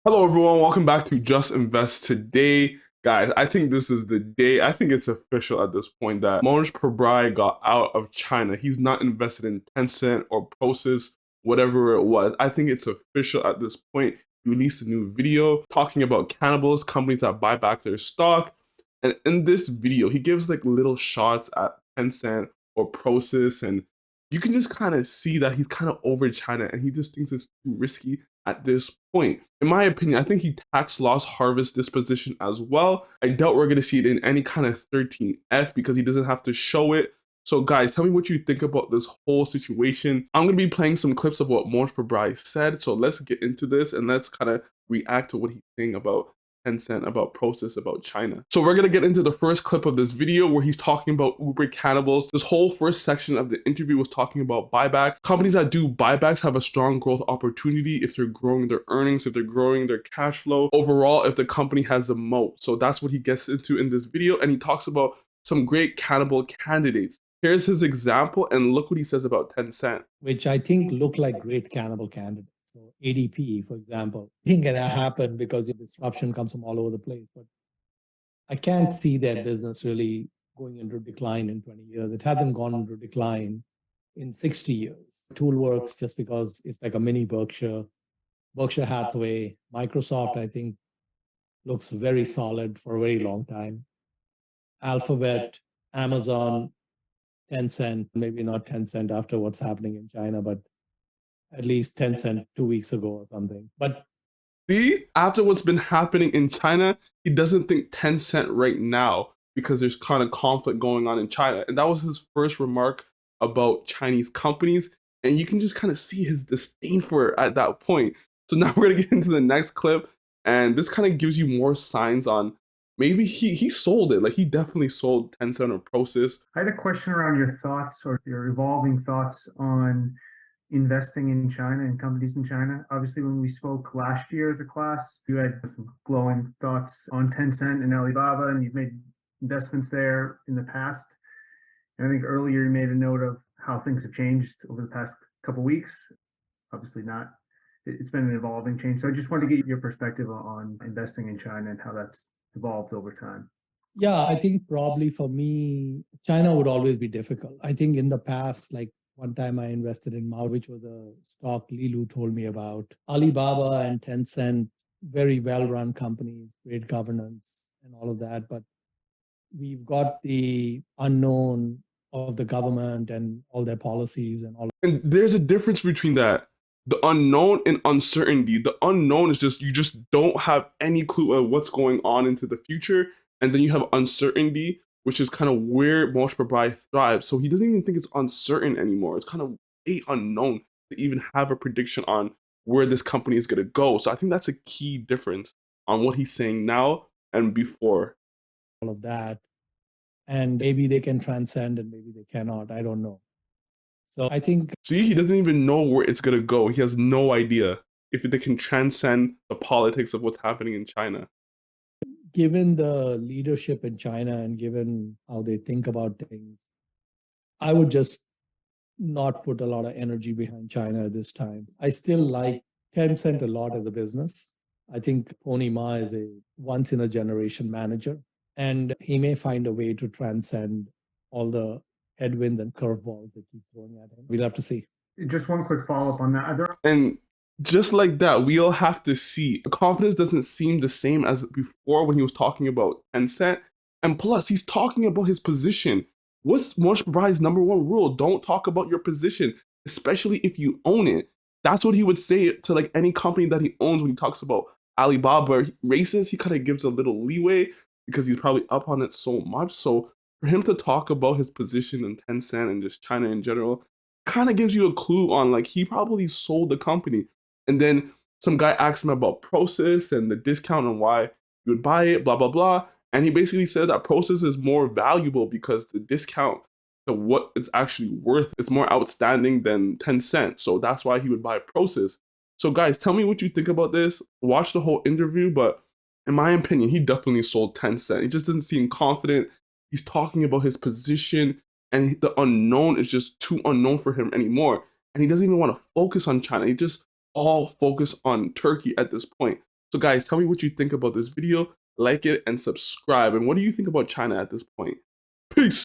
Hello, everyone. Welcome back to Just Invest Today. Guys, I think this is the day. I think it's official at this point that Mohnish Pabrai got out of China. He's not invested in Tencent or Prosus, whatever it was. I think it's official at this point. He released a new video talking about cannibals, companies that buy back their stock. And in this video, he gives like little shots at Tencent or Prosus, and you can just kind of see that he's kind of over China and he just thinks it's too risky at this point. In my opinion, I think he tax loss harvest this position as well. I doubt we're going to see it in any kind of 13F because he doesn't have to show it. So guys, tell me what you think about this whole situation. I'm going to be playing some clips of what Mohnish Pabrai said. So let's get into this and let's kind of react to what he's saying about Tencent, about Prosus, about China. So we're gonna get into the first clip of this video where he's talking about Uber cannibals. This whole first section of the interview was talking about buybacks. Companies that do buybacks have a strong growth opportunity if they're growing their earnings, if they're growing their cash flow, overall, if the company has a moat. So that's what he gets into in this video, and he talks about some great cannibal candidates. Here's his example, and look what he says about Tencent. Which I think look like great cannibal candidates. So ADP, for example, I think can happen because your disruption comes from all over the place. But I can't see their business really going into decline in 20 years. It hasn't gone into decline in 60 years. Tool works just because it's like a mini Berkshire. Berkshire Hathaway, Microsoft, I think, looks very solid for a very long time. Alphabet, Amazon, Tencent, maybe not Tencent after what's happening in China, but at least Tencent 2 weeks ago or something. But see, after what's been happening in China, he doesn't think Tencent right now because there's kind of conflict going on in China. And that was his first remark about Chinese companies. And you can just kind of see his disdain for it at that point. So now we're going to get into the next clip. And this kind of gives you more signs on maybe he sold it. Like he definitely sold Tencent or Prosus. I had a question around your thoughts or your evolving thoughts on investing in China and companies in China. Obviously, when we spoke last year as a class, you had some glowing thoughts on Tencent and Alibaba, and you've made investments there in the past. And I think earlier you made a note of how things have changed over the past couple of weeks. Obviously not. It's been an evolving change. So I just wanted to get your perspective on investing in China and how that's evolved over time. yeah, I think probably for me, China would always be difficult. I think in the past, like one time I invested in Mao, which was a stock Lilu told me about. Alibaba and Tencent, very well-run companies, great governance and all of that. But we've got the unknown of the government and all their policies and all. And there's a difference between that. The unknown and uncertainty. The unknown is just you just don't have any clue of what's going on into the future. And then you have uncertainty, which is kind of where Mohnish Pabrai thrives. So he doesn't even think it's uncertain anymore. It's kind of unknown to even have a prediction on where this company is going to go. So I think that's a key difference on what he's saying now and before. All of that. And maybe they can transcend and maybe they cannot. I don't know. So I think. See, he doesn't even know where it's going to go. He has no idea if they can transcend the politics of what's happening in China. Given the leadership in China and given how they think about things, I would just not put a lot of energy behind China at this time. I still like Tencent a lot as a business. I think Pony Ma is a once in a generation manager, and he may find a way to transcend all the headwinds and curveballs they keep throwing at him. We'll have to see. Just one quick follow-up on that. And just like that, we all have to see. The confidence doesn't seem the same as before when he was talking about Tencent. And plus, he's talking about his position. What's Mohnish Pabrai's number one rule? Don't talk about your position, especially if you own it. That's what he would say to like any company that he owns when he talks about Alibaba races. He kind of gives a little leeway because he's probably up on it so much. So for him to talk about his position in Tencent and just China in general, kind of gives you a clue on like he probably sold the company. And then some guy asked him about Prosus and the discount and why you would buy it, blah, blah, blah. And he basically said that Prosus is more valuable because the discount to what it's actually worth is more outstanding than Tencent. So that's why he would buy Prosus. So guys, tell me what you think about this. Watch the whole interview, but in my opinion, he definitely sold Tencent. He just doesn't seem confident. He's talking about his position and the unknown is just too unknown for him anymore. And he doesn't even want to focus on China. He just all focus on Turkey at this point. So guys, tell me what you think about this video, like it and subscribe. And what do you think about China at this point? Peace.